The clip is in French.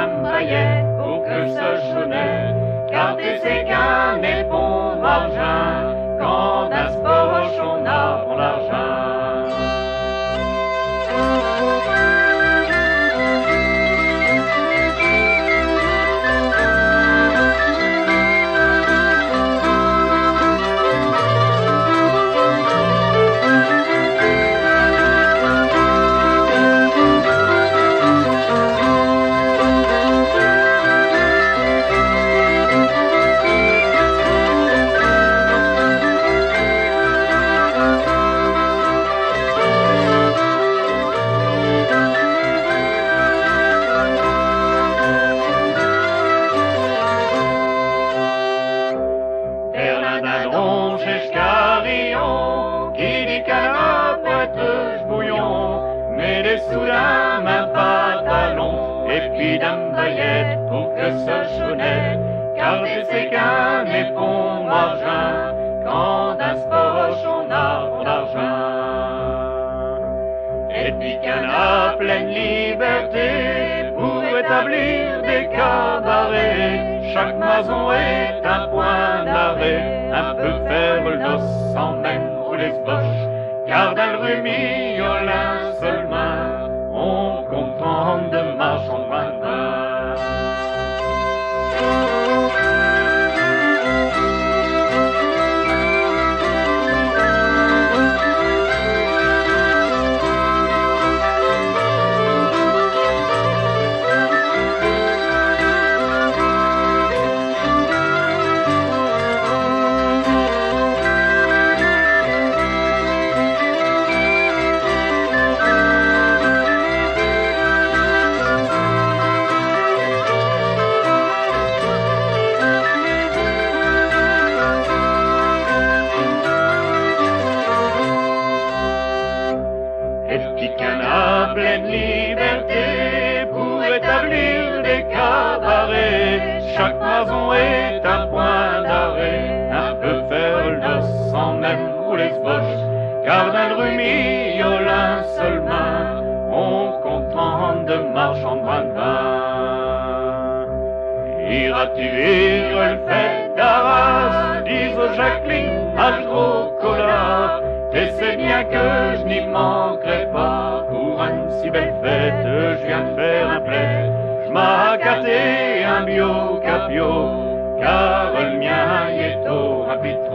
d'ambaillet pour que ce jaunet, car tu sais qu'un épon d'argent, quand d'un poche on a bon argent. Qui dit canard, pointeuse, bouillon, met des sous dans un pantalon, et puis d'ambaillette pour que ce jaunet, car tu sais qu'un épon d'argent, quand d'un poche on a bon argent. Et puis canard pleine liberté, pour établir des cabarets, chaque maison est un point d'arrêt, un peu faire l'os sans même rouler ce boche, car dans le rhume, au seulement, on comprend de marche en bras de main. Canard pleine liberté pour établir des cabarets, chaque maison est un point d'arrêt, un peu faire l'os sans même rouler ce boche, car dans le rhume, au seulement, on comprend de marche en bras de vin. Iras-tu vivre le fait d'Arras, dis au Jacqueline, à le gros collard, et c'est bien que je n'y manquerai pas, pour une si belle fête, je viens de faire un plaid, je m'as gâté un bio capio, car le mien y est au rapide.